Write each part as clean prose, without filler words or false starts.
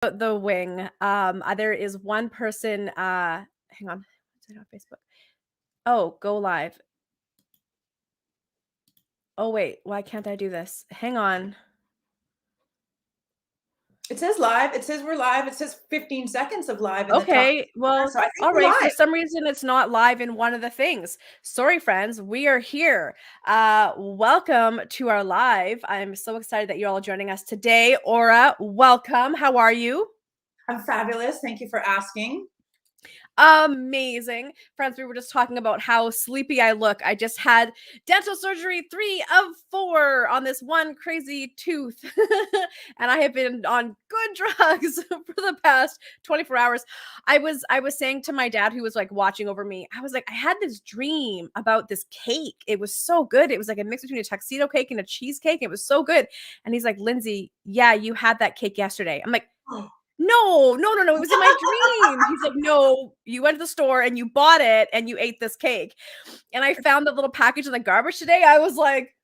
the wing. There is one person, hang on. What's it on Facebook? Oh, go live. Oh, wait, why can't I do this? Hang on. It says live. It says we're live. It says 15 seconds of live in the top. Okay, well, So I think all we're right. For live. some reason, it's not live in one of the things. Sorry, friends. We are here. Welcome to our live. I'm so excited that you're all joining us today. Aura, welcome. How are you? I'm fabulous. Thank you for asking. Amazing. Friends, we were just talking about how sleepy I look. I just had dental surgery 3 of 4 on this one crazy tooth. And I have been on good drugs for the past 24 hours. I was saying to my dad, who was like watching over me, I was like, I had this dream about this cake. It was so good. It was like a mix between a tuxedo cake and a cheesecake. It was so good. And he's like, Lindsay, yeah, you had that cake yesterday. I'm like, no, no, no, no, it was in my dream. He's like, no, you went to the store and you bought it and you ate this cake. And I found the little package in the garbage today. I was like,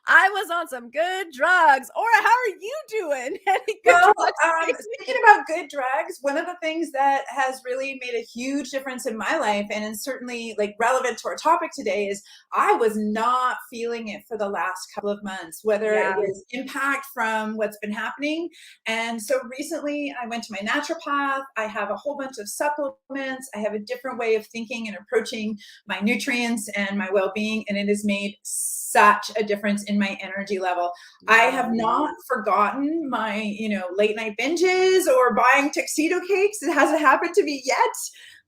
I was on some good drugs. Aura, how are you doing? Any good Well, drugs? speaking about good drugs, one of the things that has really made a huge difference in my life, and is certainly like relevant to our topic today, is I was not feeling it for the last couple of months, whether it Yeah. was impact from what's been happening. And so recently I went to my naturopath. I have a whole bunch of supplements. I have a different way of thinking and approaching my nutrients and my well-being, and it has made such a difference in my energy level. I have not forgotten my, late night binges or buying tuxedo cakes. It hasn't happened to me yet,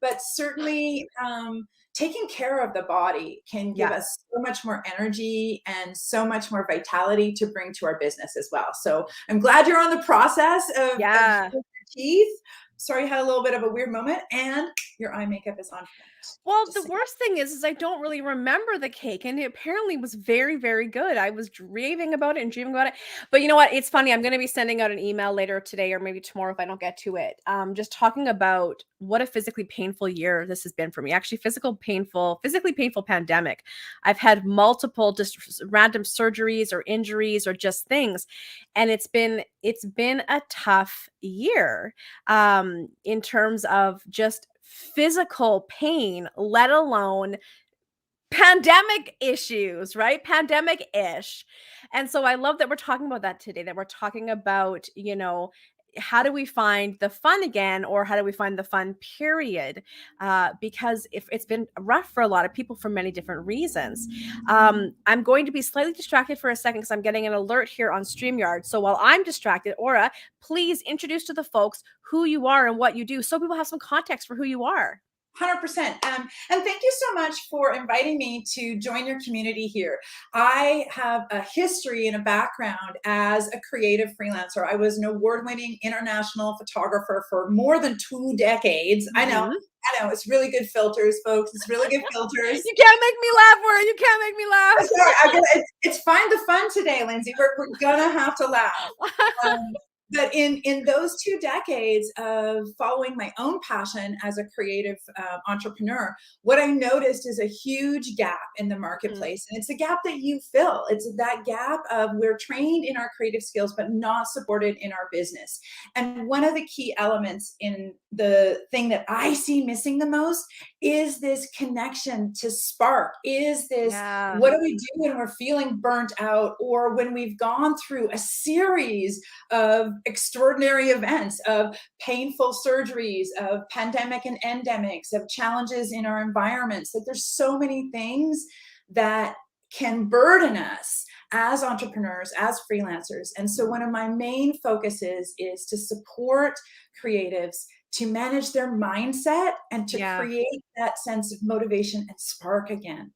but certainly taking care of the body can give Yeah. us so much more energy and so much more vitality to bring to our business as well. So I'm glad you're on the process of Yeah. your teeth. Sorry, you had a little bit of a weird moment, and your eye makeup is on point. Well, Just the saying. worst thing is I don't really remember the cake, and it apparently was very, very good. I was raving about it and dreaming about it. But you know what? It's funny. I'm going to be sending out an email later today or maybe tomorrow if I don't get to it. Just talking about what a physically painful year this has been for me. Actually, physically painful pandemic. I've had multiple just random surgeries or injuries or just things, and it's been a tough year in terms of just physical pain, let alone pandemic issues, right? Pandemic ish. And so I love that we're talking about that today, that we're talking about, how do we find the fun again, or how do we find the fun period? Because if it's been rough for a lot of people for many different reasons. I'm going to be slightly distracted for a second because I'm getting an alert here on StreamYard. So while I'm distracted, Aura, please introduce to the folks who you are and what you do so people have some context for who you are. 100%. And thank you so much for inviting me to join your community here. I have a history and a background as a creative freelancer. I was an award-winning international photographer for more than 2 decades. Mhm. I know, it's really good filters, folks. It's really good filters. You can't make me laugh, Aura. You can't make me laugh. Sorry, it's find the fun today, Lindsay. We're gonna have to laugh. Um, but in those 2 decades of following my own passion as a creative entrepreneur, what I noticed is a huge gap in the Mhm. marketplace, and it's a gap that you fill. It's that gap of we're trained in our creative skills, but not supported in our business. And one of the key elements in the thing that I see missing the most is this connection to spark. Is this Yeah. what do we do when we're feeling burnt out, or when we've gone through a series of extraordinary events, of painful surgeries, of pandemic and endemics, of challenges in our environments? That there's so many things that can burden us as entrepreneurs, as freelancers. And so one of my main focuses is to support creatives to manage their mindset and to Yeah. create that sense of motivation and spark again.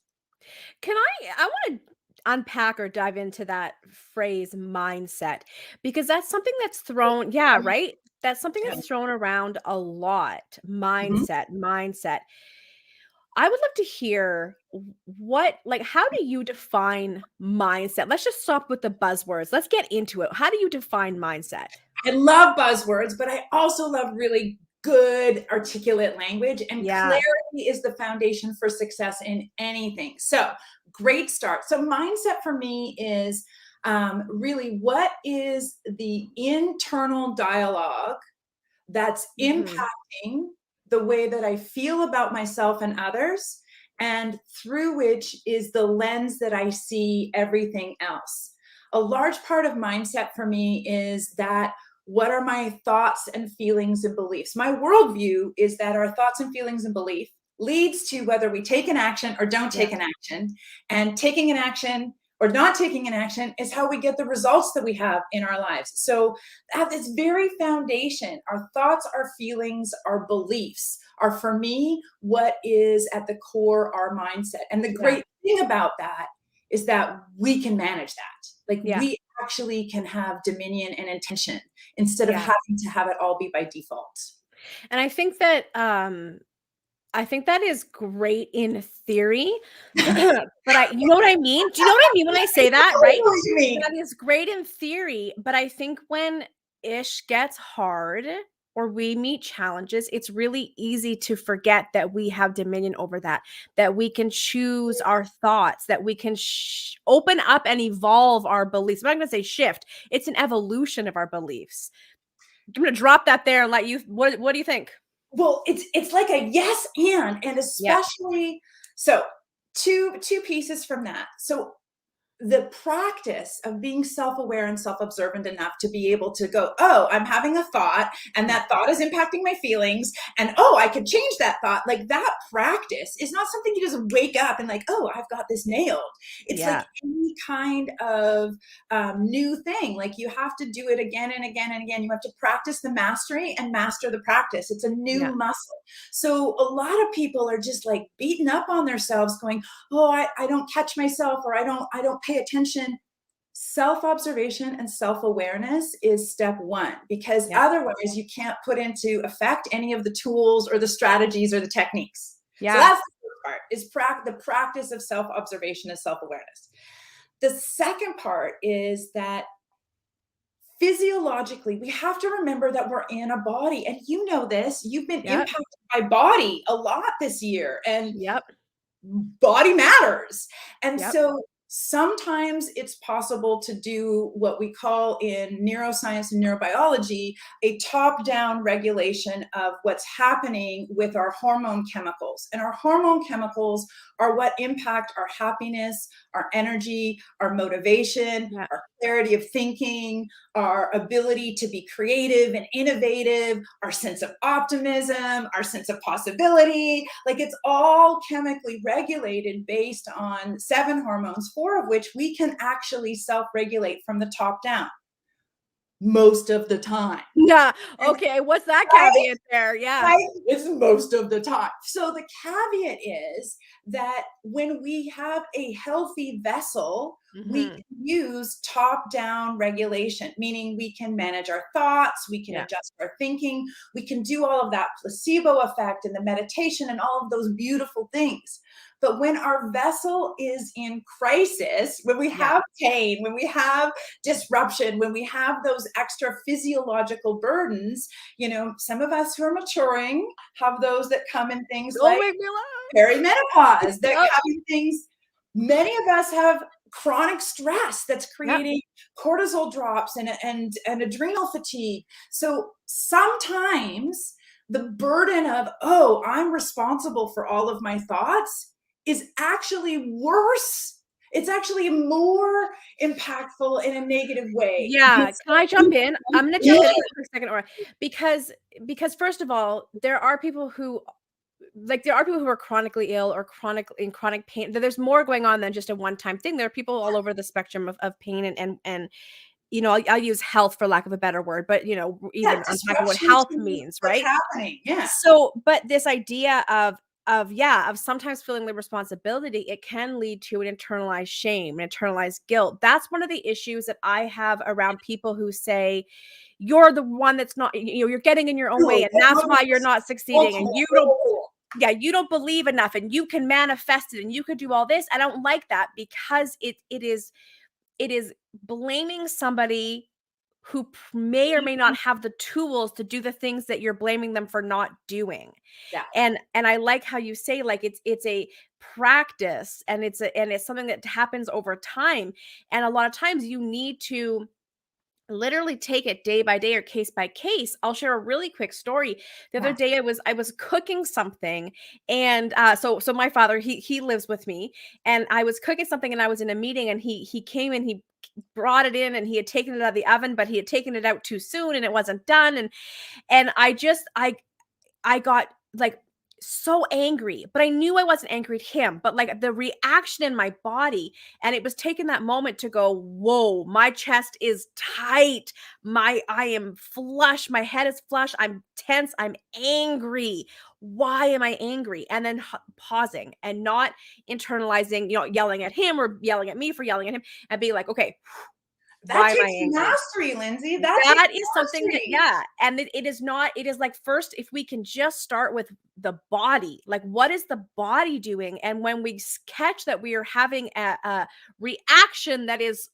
I want to unpack or dive into that phrase mindset because that's something that's thrown, yeah, right? That's something Yeah. that's thrown around a lot. Mhm. Mindset. I would love to hear how do you define mindset? Let's just stop with the buzzwords. Let's get into it. How do you define mindset? I love buzzwords, but I also love really good articulate language, and Yeah. clarity is the foundation for success in anything. So, great start. So, mindset for me is really, what is the internal dialogue that's Mhm. impacting the way that I feel about myself and others, and through which is the lens that I see everything else. A large part of mindset for me is that what are my thoughts and feelings and beliefs? My worldview is that our thoughts and feelings and belief leads to whether we take an action or don't Yeah. take an action. And taking an action or not taking an action is how we get the results that we have in our lives. So at its very foundation, our thoughts, our feelings, our beliefs are, for me, what is at the core our mindset. And the Yeah. great thing about that is that we can manage that. Like, Yeah. we actually can have dominion and intention instead of Yeah. having to have it all be by default. And I think that is great in theory, but you know what I mean? Do you know what I mean when I say that, I right? know what you mean. That is great in theory, but I think when ish gets hard or we meet challenges, it's really easy to forget that we have dominion over that we can choose our thoughts, that we can open up and evolve our beliefs. I'm not going to say shift, it's an evolution of our beliefs. I'm going to drop that there and let you, what do you think? Well, it's like a yes and Yeah. especially, so two pieces from that. So the practice of being self-aware and self-observant enough to be able to go, oh, I'm having a thought and Yeah. that thought is impacting my feelings, and oh, I could change that thought. Like, that practice is not something you just wake up and like, oh, I've got this nailed. It's like Yeah. any kind of new thing. Like, you have to do it again and again and again. You have to practice the mastery and master the practice. It's a Yeah. new muscle. So a lot of people are just like beating up on themselves going, oh, I don't catch myself, or I don't pay attention. Self-observation and self-awareness is step one, because Yeah. otherwise you can't put into effect any of the tools or the strategies or the techniques. So Yeah. that's the first part, is the practice of self-observation and self-awareness. The second part is that physiologically, we have to remember that we're in a body. And you know this, you've been Yep. impacted by body a lot this year. And Yep. body matters. And Yep. so sometimes it's possible to do what we call in neuroscience and neurobiology a top down regulation of what's happening with our hormone chemicals. And our hormone chemicals are what impact our happiness, our energy, our motivation, Yeah. our clarity of thinking, our ability to be creative and innovative, our sense of optimism, our sense of possibility. Like, it's all chemically regulated based on 7 hormones, 4 of which we can actually self regulate from the top down most of the time. Yeah. And, Okay. What's that right? caveat there? Yeah. Right? It's most of the time. So the caveat is that when we have a healthy vessel, we Mhm. can use top down regulation, meaning we can manage our thoughts, we can Yeah. adjust our thinking, we can do all of that placebo effect and the meditation and all of those beautiful things. But when our vessel is in crisis, when we Yeah. have pain, when we have disruption, when we have those extra physiological burdens, some of us who are maturing have those that come in things Don't like make me laugh. perimenopause, that Yep. come in things. Many of us have chronic stress that's Yep. creating cortisol drops and adrenal fatigue. So sometimes the burden of, oh, I'm responsible for all of my thoughts is actually worse. It's actually more impactful in a negative way. Yeah. Can I jump in? I'm gonna jump in for a second, Aura, because first of all, there are people who are chronically ill or chronic pain. There's more going on than just a one-time thing. There are people all over the spectrum of pain and I'll use health for lack of a better word, but Yeah, even unpacking what disruption health to means, what's right? happening. Yeah. So, but this idea of sometimes feeling the responsibility, it can lead to an internalized shame, an internalized guilt. That's one of the issues that I have around people who say, you're the one that's not, you're getting in your own way, No, and that's why you're not succeeding, and ultimate you don't, goal. yeah, you don't believe enough, and you can manifest it, and you could do all this. I don't like that because it is blaming somebody who may or may not have the tools to do the things that you're blaming them for not doing. Yeah. And I like how you say, like, it's a practice, and it's something that happens over time. And a lot of times you need to literally take it day by day or case by case. I'll share a really quick story. The other Yeah. day I was cooking something, and so my father, he lives with me, and I was cooking something, and I was in a meeting, and he came and he brought it in, and he had taken it out of the oven, but he had taken it out too soon and it wasn't done. And I got, like, so angry, but I knew I wasn't angry at him, but, like, the reaction in my body, and it was taking that moment to go, "Whoa, my chest is tight. I am flush. My head is flush. I'm tense. I'm angry. Why am I angry?" And then pausing and not internalizing, yelling at him or yelling at me for yelling at him, and being like, "Okay, That why am I takes angry?" mastery, Lindsay. That takes That is something that, mastery. yeah, and it is not, it is like, first, if we can just start with the body, like, what is the body doing? And when we catch that we are having a reaction that is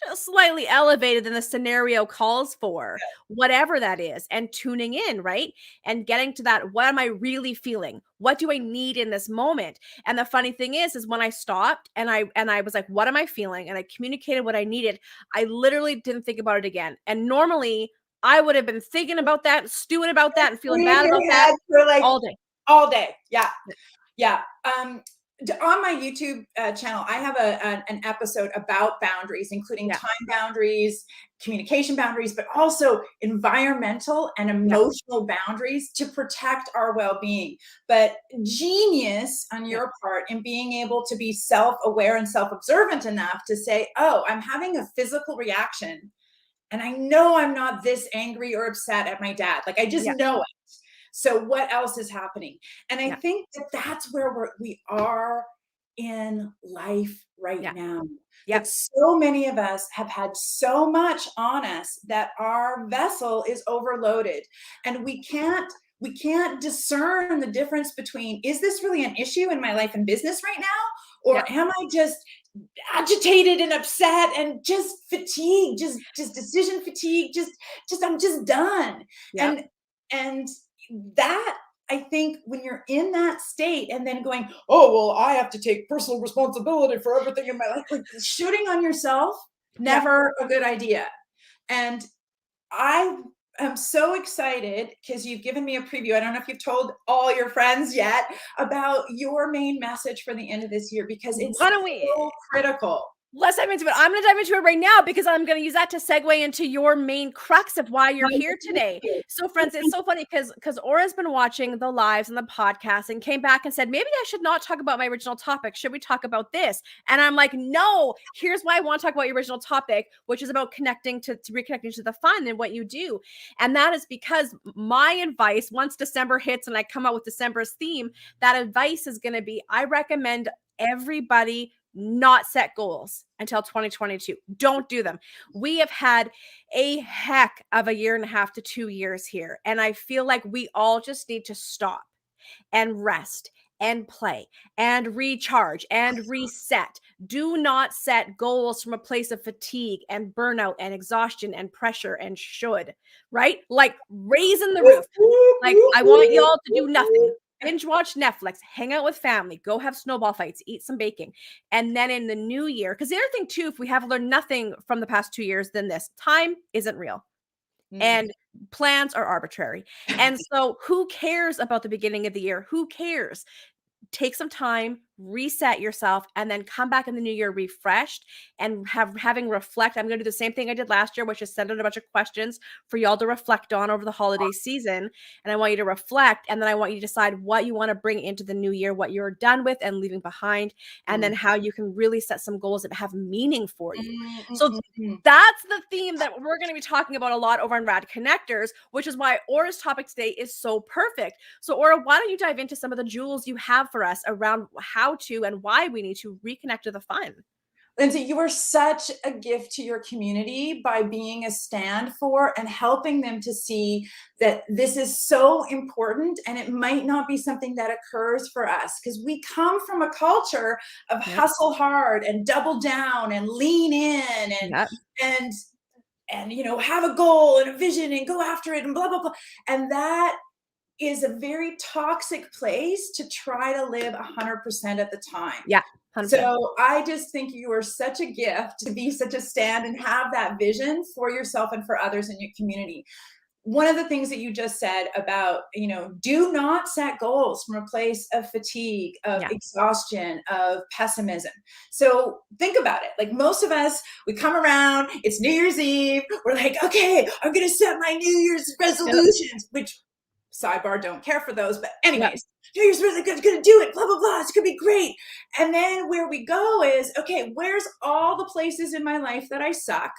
just slightly elevated than the scenario calls for, whatever that is, and tuning in, right? And getting to that, what am I really feeling? What do I need in this moment? And the funny thing is when I stopped and I was like, what am I feeling? And I communicated what I needed. I literally didn't think about it again. And normally I would have been thinking about that, stewing about that, and feeling In bad your about that head for like all day. all day. Yeah. Yeah. On my YouTube channel, I have an episode about boundaries, including Yeah. time boundaries, communication boundaries, but also environmental and Yeah. emotional boundaries to protect our well-being. But genius on Yeah. your part in being able to be self-aware and self-observant enough to say, oh, I'm having a physical reaction, and I know I'm not this angry or upset at my dad. Like, I just Yeah. know it. So what else is happening? And I Yeah. think that that's where we are in life right Yeah. now. That Yep. so many of us have had so much on us that our vessel is overloaded, and we can't discern the difference between, is this really an issue in my life and business right now, Yeah. or am I just agitated and upset and just fatigued, just decision fatigue, just I'm just done. Yep. And that, I think, when you're in that state and then going, oh well, I have to take personal responsibility for everything in my life, like shooting on yourself, Yep. never a good idea. And I am so excited because you've given me a preview. I don't know if you've told all your friends yet about your main message for the end of this year, because it's Why don't we so critical. Let's dive into it. I'm going to dive into it right now because I'm going to use that to segue into your main crux of why you're here today. So, friends, it's so funny because Aura's been watching the lives and the podcast and came back and said, maybe I should not talk about my original topic. Should we talk about this? And I'm like, no, here's why I want to talk about your original topic, which is about connecting to reconnecting to the fun and what you do. And that is because my advice, once December hits and I come out with December's theme, that advice is going to be, I recommend everybody not set goals until 2022. Don't do them. We have had a heck of a year and a half to 2 years here. And I feel like we all just need to stop and rest and play and recharge and reset. Do not set goals from a place of fatigue and burnout and exhaustion and pressure and should, right? Like raising the roof. Like, I want y'all to do nothing. Binge watch Netflix, hang out with family, go have snowball fights, eat some baking. And then in the new year, because the other thing too, if we have learned nothing from the past 2 years, then this time isn't real. Mm. And plans are arbitrary. And so who cares about the beginning of the year? Who cares? Take some time, reset yourself, and then come back in the new year refreshed and having reflect. I'm going to do the same thing I did last year, which is send out a bunch of questions for y'all to reflect on over the holiday season. And I want you to reflect, and then I want you to decide what you want to bring into the new year, what you're done with and leaving behind, and then how you can really set some goals that have meaning for you. So that's the theme that we're going to be talking about a lot over on Rad Connectors, which is why Aura's topic today is so perfect. So Aura, why don't you dive into some of the jewels you have for us around how to and why we need to reconnect to the fun? Lindsay, you are such a gift to your community by being a stand for and helping them to see that this is so important, and it might not be something that occurs for us because we come from a culture of hustle hard and double down and lean in Yep. and have a goal and a vision and go after it and blah, blah, blah. And that is a very toxic place to try to live 100% at the time. Yeah. 100%. So I just think you are such a gift to be such a stand and have that vision for yourself and for others in your community. One of the things that you just said about, do not set goals from a place of fatigue, of exhaustion, of pessimism. So think about it. Like most of us, we come around, it's New Year's Eve. We're like, okay, I'm going to set my New Year's resolutions, which sidebar, don't care for those. But anyways, New Year's really good, going to do it, blah, blah, blah. It's going to be great. And then where we go is, okay, where's all the places in my life that I suck?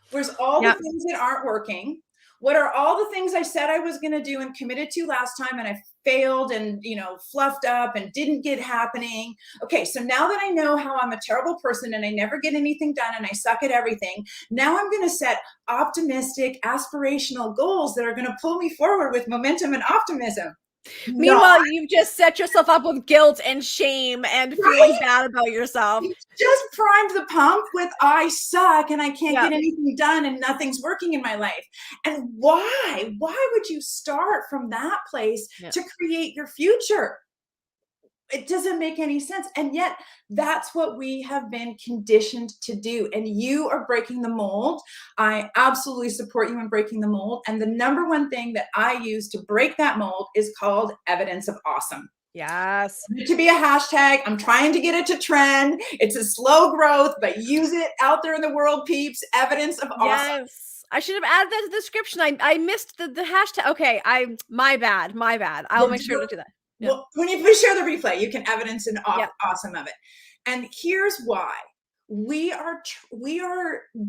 Where's all the things that aren't working? What are all the things I said I was going to do and committed to last time and I failed and, fluffed up and didn't get happening? Okay, so now that I know how I'm a terrible person and I never get anything done and I suck at everything, now I'm going to set optimistic, aspirational goals that are going to pull me forward with momentum and optimism. Meanwhile, you've just set yourself up with guilt and shame and feeling bad about yourself. You just primed the pump with I suck and I can't get anything done and nothing's working in my life. And why? Why would you start from that place to create your future? It doesn't make any sense. And yet that's what we have been conditioned to do. And you are breaking the mold. I absolutely support you in breaking the mold. And the number one thing that I use to break that mold is called evidence of awesome. Yes. It to be a hashtag. I'm trying to get it to trend. It's a slow growth, but use it out there in the world, peeps. Evidence of awesome. Yes. I should have added that to the description. I missed the hashtag. Okay. My bad. I'll make sure to do that. Well, when you share the replay, you can evidence an awesome of it. And here's why. We are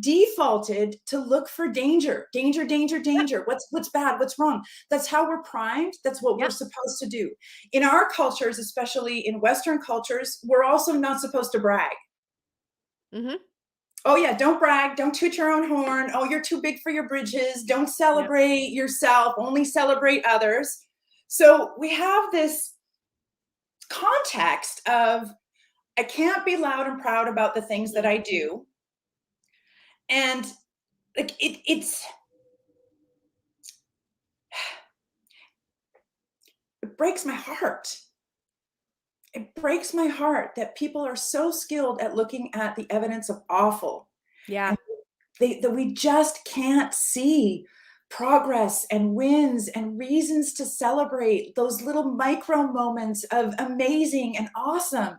defaulted to look for danger. What's bad? What's wrong? That's how we're primed. That's what we're supposed to do. In our cultures, especially in Western cultures, we're also not supposed to brag. Mm-hmm. Oh yeah, don't brag. Don't toot your own horn. Oh, you're too big for your britches. Don't celebrate yourself. Only celebrate others. So we have this context of I can't be loud and proud about the things that I do. And like it breaks my heart. It breaks my heart that people are so skilled at looking at the evidence of awful. Yeah. That we just can't see progress and wins and reasons to celebrate those little micro moments of amazing and awesome.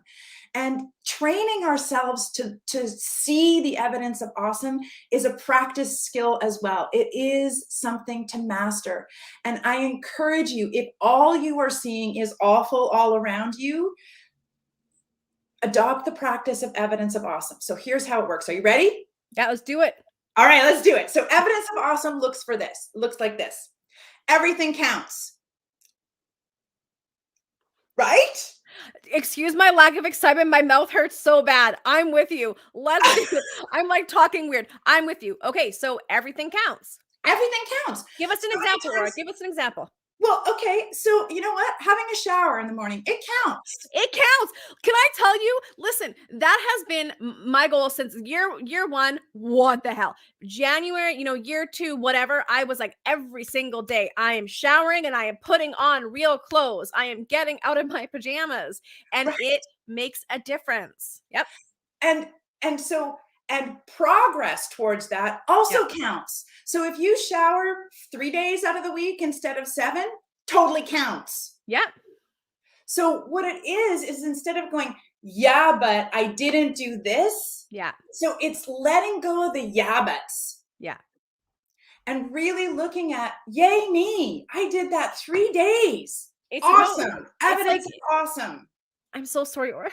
And training ourselves to see the evidence of awesome is a practice skill as well. It is something to master. And I encourage you, if all you are seeing is awful all around you, adopt the practice of evidence of awesome. So here's how it works. Are you ready? Yeah, let's do it. All right, let's do it. So evidence of awesome looks like this. Everything counts. Right? Excuse my lack of excitement. My mouth hurts so bad. I'm with you. Let's do it. I'm like talking weird. I'm with you. Okay, so everything counts. Everything counts. Give us an example, Laura. Give us an example. Well, okay, so you know what? Having a shower in the morning, it counts. It counts. Can I tell you? Listen, that has been my goal since year one. What the hell? January, year two, whatever. I was like every single day, I am showering and I am putting on real clothes. I am getting out of my pajamas, and it makes a difference. Yep. And progress towards that also counts. So if you shower 3 days out of the week instead of 7, totally counts. Yeah. So what it is instead of going, yeah, but I didn't do this. Yeah. So it's letting go of the yeah buts. Yeah. And really looking at, yay me, I did that 3 days. It's awesome. Evidence is awesome. I'm so sorry, Aura.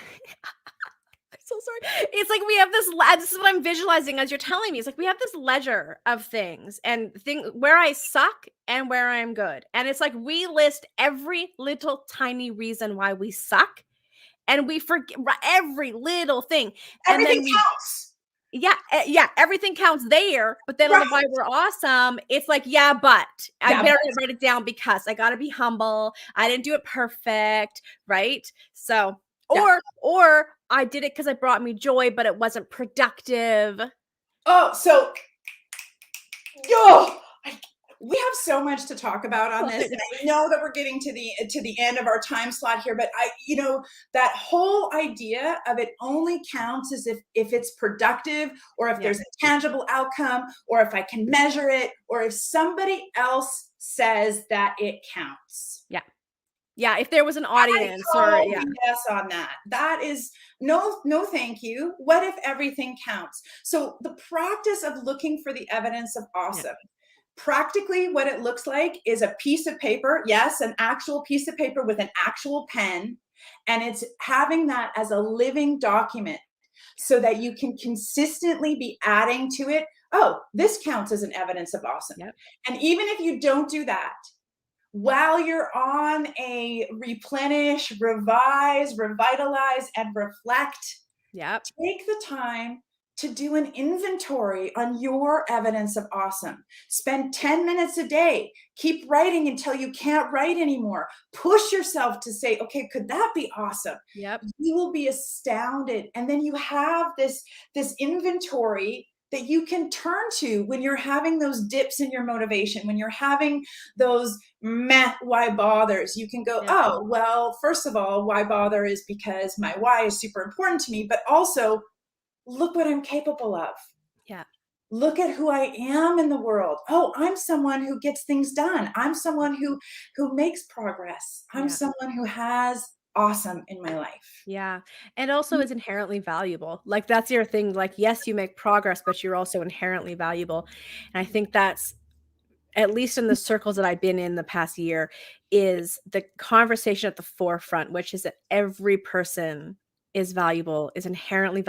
I'm so sorry. It's like we have this is what I'm visualizing as you're telling me. It's like we have this ledger of things and where I suck and where I'm good. And it's like we list every little tiny reason why we suck, and we forget every little thing. Everything counts. Yeah, everything counts there. But then on the why we're awesome, it's like, but I better write it down because I got to be humble. I didn't do it perfect, right? So, or I did it because it brought me joy, but it wasn't productive. Oh, so Oh, we have so much to talk about on this, and I know that we're getting to the end of our time slot here, but that whole idea of it only counts as if it's productive, or if Yeah. there's a tangible outcome, or if I can measure it, or if somebody else says that it counts. Yeah. Yeah. If there was an I audience or call yeah. BS on that. That is no, thank you. What if everything counts? So the practice of looking for the evidence of Yeah. awesome. Practically, what it looks like is a piece of paper, yes, an actual piece of paper with an actual pen, and it's having that as a living document so that you can consistently be adding to it. Oh, this counts as an evidence of awesome. Yep. And even if you don't do that, while you're on a replenish, revise, revitalize, and reflect, Yep. take the time to do an inventory on your evidence of awesome. Spend 10 minutes a day. Keep writing until you can't write anymore. Push yourself to say, okay, could that be awesome? Yep. You will be astounded. And then you have this inventory that you can turn to when you're having those dips in your motivation, when you're having those meh, why bothers. You can go, Yep. oh, well, first of all, why bother is because my why is super important to me, but also look what I'm capable of. Yeah. Look at who I am in the world. Oh, I'm someone who gets things done. I'm someone who makes progress. I'm Yeah. someone who has awesome in my life. Yeah. And also is inherently valuable. Like that's your thing. Like, yes, you make progress, but you're also inherently valuable. And I think that's at least in the circles that I've been in the past year, is the conversation at the forefront, which is that every person is valuable, is inherently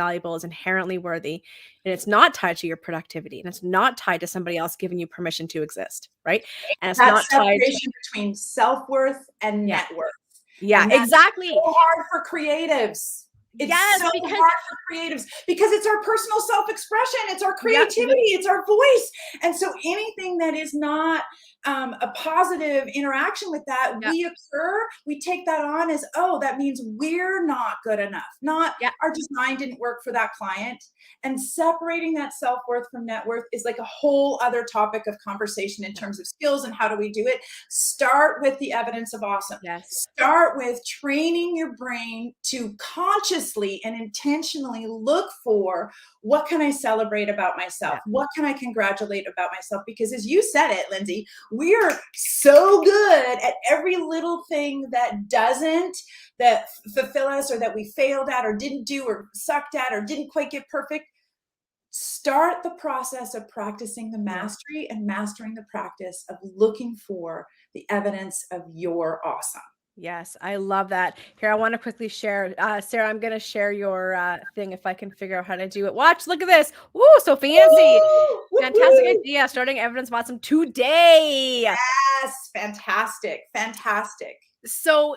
worthy. And it's not tied to your productivity. And it's not tied to somebody else giving you permission to exist. Right. And it's That not tied to, separation between self-worth and yeah. net worth. Yeah, And that's exactly. so hard for creatives. It's Yes, so because hard for creatives because it's our personal self-expression, it's our yep, creativity, it's our voice. And so anything that is not a positive interaction with that, yep, we take that on as, oh, that means we're not good enough, not yep, our design didn't work for that client. And separating that self-worth from net worth is like a whole other topic of conversation in yep, terms of skills and how do we do it. Start with the evidence of awesome. yes, Start with training your brain to consciously and intentionally look for, what can I celebrate about myself? yep, What can I congratulate about myself? Because as you said it, Lindsay, we are so good at every little thing that fulfill us, or that we failed at or didn't do or sucked at or didn't quite get perfect. Start the process of practicing the yeah. mastery and mastering the practice of looking for the evidence of your awesome. Yes, I love that. Here, I want to quickly share. Sarah, I'm going to share your thing if I can figure out how to do it. Watch, look at this. Woo, so fancy. Fantastic Woo-hoo! idea. Starting evidence awesome today. Yes, fantastic, fantastic. So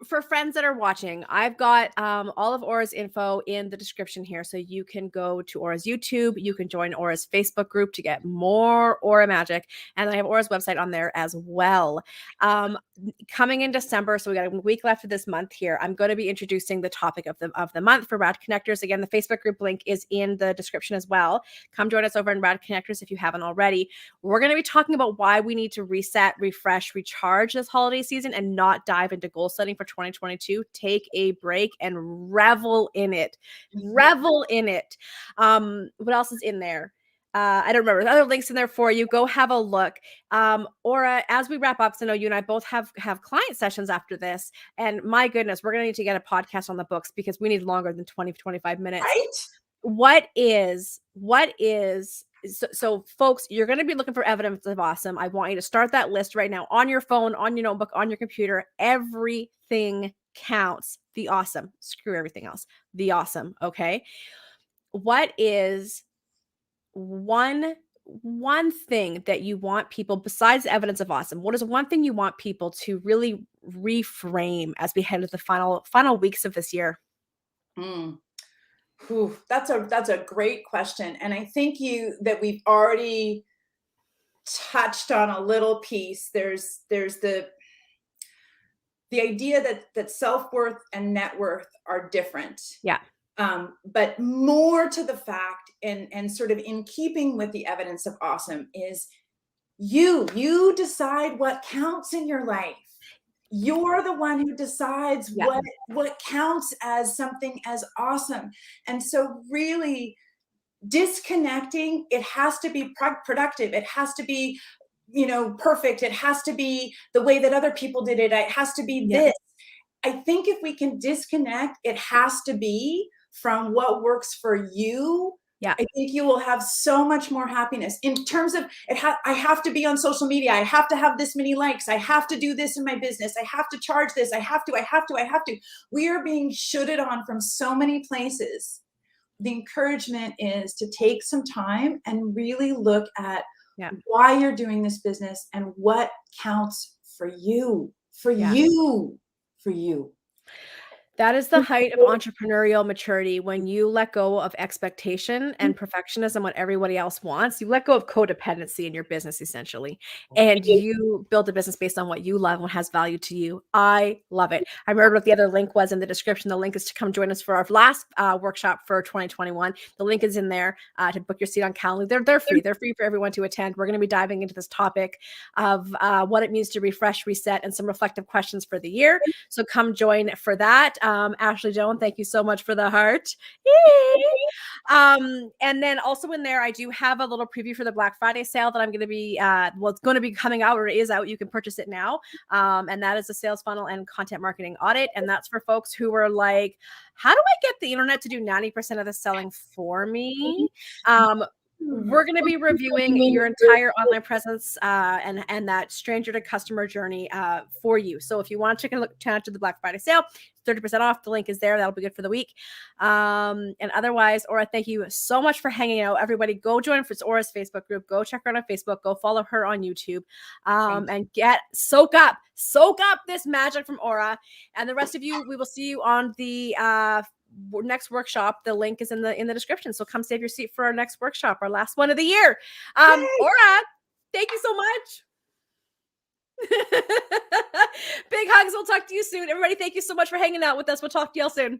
for friends that are watching, I've got all of Aura's info in the description here, so you can go to Aura's YouTube, you can join Aura's Facebook group to get more Aura magic, and I have Aura's website on there as well. Coming in December, so we got a week left of this month here, I'm going to be introducing the topic of the month for Rad Connectors. Again, the Facebook group link is in the description as well. Come join us over in Rad Connectors if you haven't already. We're going to be talking about why we need to reset, refresh, recharge this holiday season and not dive into goal setting for 2022. Take a break and revel in it. Revel in it. What else is in there? I don't remember. There's other links in there for you. Go have a look. Aura, as we wrap up, so I know you and I both have client sessions after this. And my goodness, we're going to need to get a podcast on the books because we need longer than 20, 25 minutes. Right? So folks, you're going to be looking for evidence of awesome. I want you to start that list right now on your phone, on your notebook, on your computer. Everything counts. The awesome. Screw everything else. The awesome. Okay. What is one thing that you want people, besides evidence of awesome, what is one thing you want people to really reframe as we head into the final weeks of this year? Whew, that's a great question, and I think that we've already touched on a little piece. There's the idea that self-worth and net worth are different. Yeah. But more to the fact, and sort of in keeping with the evidence of awesome, is you decide what counts in your life. You're the one who decides Yeah. what counts as something as awesome. And so really disconnecting, it has to be productive. It has to be, perfect. It has to be the way that other people did it. It has to be Yeah. this. I think if we can disconnect, it has to be from what works for you. Yeah. I think you will have so much more happiness in terms of I have to be on social media. I have to have this many likes. I have to do this in my business. I have to charge this. I have to. We are being shooted on from so many places. The encouragement is to take some time and really look at Yeah. why you're doing this business and what counts for you, for Yeah. you, for you. That is the height of entrepreneurial maturity when you let go of expectation and perfectionism, what everybody else wants. You let go of codependency in your business, essentially, and you build a business based on what you love and what has value to you. I love it. I remember what the other link was in the description. The link is to come join us for our last workshop for 2021. The link is in there to book your seat on Calendly. They're free. They're free for everyone to attend. We're going to be diving into this topic of what it means to refresh, reset, and some reflective questions for the year. So come join for that. Ashley Joan, thank you so much for the heart. And then also in there, I do have a little preview for the Black Friday sale that I'm going to be, it's going to be coming out, or it is out. You can purchase it now. And that is a sales funnel and content marketing audit. And that's for folks who are like, how do I get the internet to do 90% of the selling for me? We're going to be reviewing your entire online presence and that stranger to customer journey for you. So if you want to take a look to the Black Friday sale, 30% off. The link is there. That'll be good for the week. And otherwise, Aura, thank you so much for hanging out. Everybody, go join for Aura's Facebook group. Go check her out on Facebook. Go follow her on YouTube, and soak up this magic from Aura. And the rest of you, we will see you on the next workshop. The link is in the description. So come save your seat for our next workshop, our last one of the year. Aura, thank you so much. Big hugs. We'll talk to you soon. Everybody, thank you so much for hanging out with us. We'll talk to y'all soon.